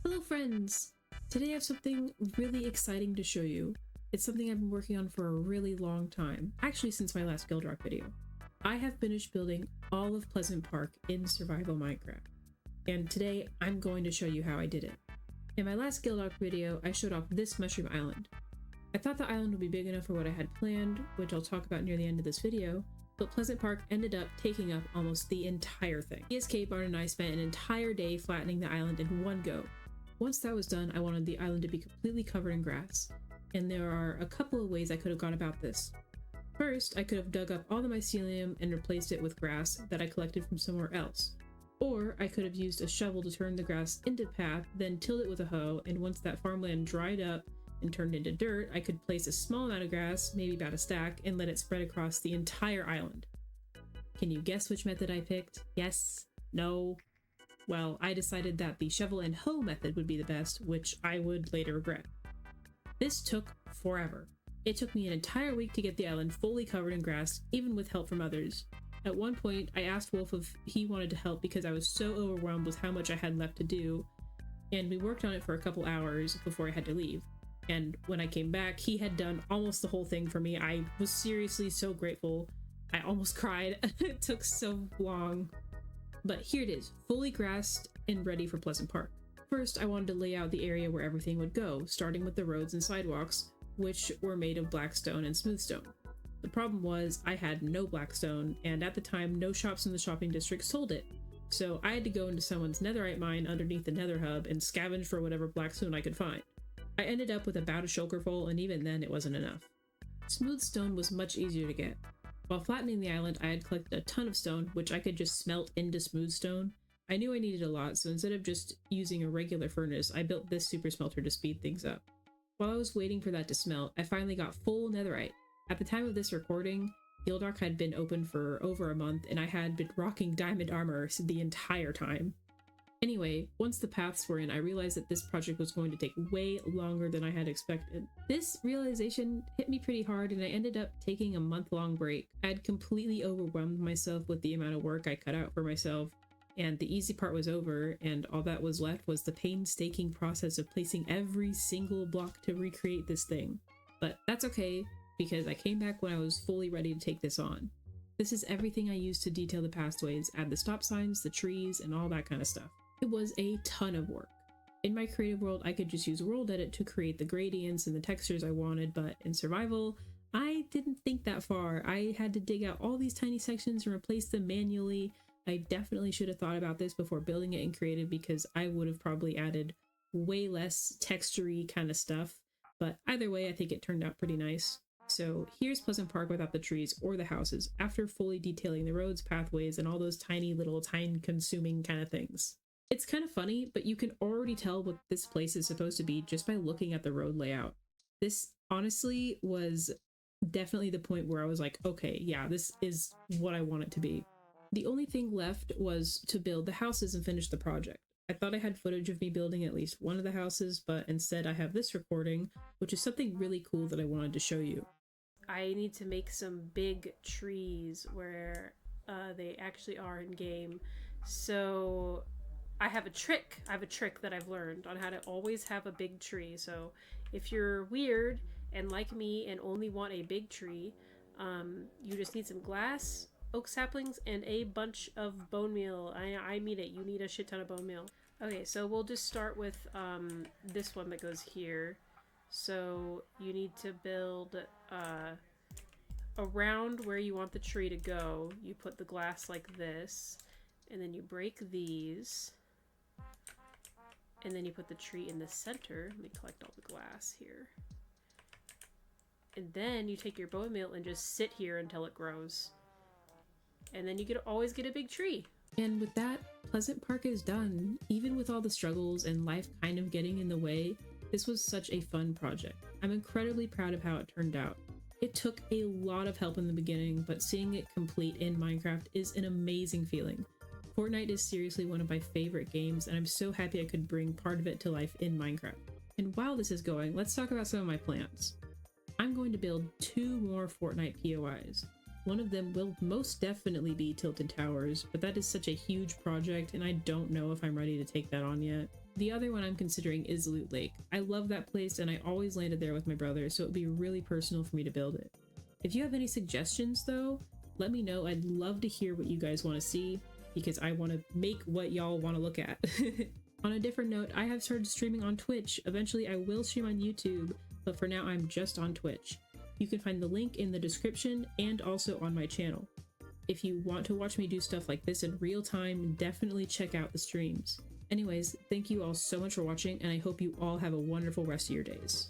Hello friends! Today I have something really exciting to show you. It's something I've been working on for a really long time, actually since my last GuildRock video. I have finished building all of Pleasant Park in survival Minecraft, and today I'm going to show you how I did it. In my last GuildRock video, I showed off this mushroom island. I thought the island would be big enough for what I had planned, which I'll talk about near the end of this video, but Pleasant Park ended up taking up almost the entire thing. ESK Barn and I spent an entire day flattening the island in one go. Once that was done, I wanted the island to be completely covered in grass, and there are a couple of ways I could have gone about this. First, I could have dug up all the mycelium and replaced it with grass that I collected from somewhere else. Or I could have used a shovel to turn the grass into path, then tilled it with a hoe, and once that farmland dried up and turned into dirt, I could place a small amount of grass, maybe about a stack, and let it spread across the entire island. Can you guess which method I picked? Yes? No? Well, I decided that the shovel and hoe method would be the best, which I would later regret. This took forever. It took me an entire week to get the island fully covered in grass, even with help from others. At one point, I asked Wolf if he wanted to help because I was so overwhelmed with how much I had left to do, and we worked on it for a couple hours before I had to leave. And when I came back, he had done almost the whole thing for me. I was seriously so grateful. I almost cried. It took so long. But here it is, fully grassed and ready for Pleasant Park. First, I wanted to lay out the area where everything would go, starting with the roads and sidewalks, which were made of blackstone and smoothstone. The problem was I had no blackstone, and at the time, no shops in the shopping district sold it. So I had to go into someone's netherite mine underneath the nether hub and scavenge for whatever blackstone I could find. I ended up with about a shulker full, and even then it wasn't enough. Smooth stone was much easier to get. While flattening the island, I had collected a ton of stone, which I could just smelt into smooth stone. I knew I needed a lot, so instead of just using a regular furnace, I built this super smelter to speed things up. While I was waiting for that to smelt, I finally got full netherite. At the time of this recording, GuildRock had been open for over a month, and I had been rocking diamond armor the entire time. Anyway, once the paths were in, I realized that this project was going to take way longer than I had expected. This realization hit me pretty hard, and I ended up taking a month-long break. I had completely overwhelmed myself with the amount of work I cut out for myself, and the easy part was over, and all that was left was the painstaking process of placing every single block to recreate this thing. But that's okay, because I came back when I was fully ready to take this on. This is everything I used to detail the pathways, add the stop signs, the trees, and all that kind of stuff. It was a ton of work. In my creative world, I could just use World Edit to create the gradients and the textures I wanted, but in survival, I didn't think that far. I had to dig out all these tiny sections and replace them manually. I definitely should have thought about this before building it in creative because I would have probably added way less textury kind of stuff, but either way, I think it turned out pretty nice. So here's Pleasant Park without the trees or the houses, after fully detailing the roads, pathways, and all those tiny little time-consuming kind of things. It's kind of funny, but you can already tell what this place is supposed to be just by looking at the road layout. This honestly was definitely the point where I was like, okay, yeah, this is what I want it to be. The only thing left was to build the houses and finish the project. I thought I had footage of me building at least one of the houses, but instead I have this recording, which is something really cool that I wanted to show you. I need to make some big trees where they actually are in game. So I have a trick that I've learned on how to always have a big tree. So if you're weird and like me and only want a big tree, you just need some glass, oak saplings, and a bunch of bone meal. I mean it, you need a shit ton of bone meal. Okay, so we'll just start with this one that goes here. So you need to build around where you want the tree to go. You put the glass like this, and then you break these. And then you put the tree in the center. Let me collect all the glass here. And then you take your bone meal and just sit here until it grows. And then you always get a big tree. And with that, Pleasant Park is done. Even with all the struggles and life kind of getting in the way, this was such a fun project. I'm incredibly proud of how it turned out. It took a lot of help in the beginning, but seeing it complete in Minecraft is an amazing feeling. Fortnite is seriously one of my favorite games, and I'm so happy I could bring part of it to life in Minecraft. And while this is going, let's talk about some of my plans. I'm going to build 2 more Fortnite POIs. One of them will most definitely be Tilted Towers, but that is such a huge project and I don't know if I'm ready to take that on yet. The other one I'm considering is Loot Lake. I love that place and I always landed there with my brother, so it would be really personal for me to build it. If you have any suggestions though, let me know. I'd love to hear what you guys want to see because I want to make what y'all want to look at. On a different note, I have started streaming on Twitch. Eventually I will stream on YouTube, but for now I'm just on Twitch. You can find the link in the description and also on my channel. If you want to watch me do stuff like this in real time, definitely check out the streams. Anyways, thank you all so much for watching, and I hope you all have a wonderful rest of your days.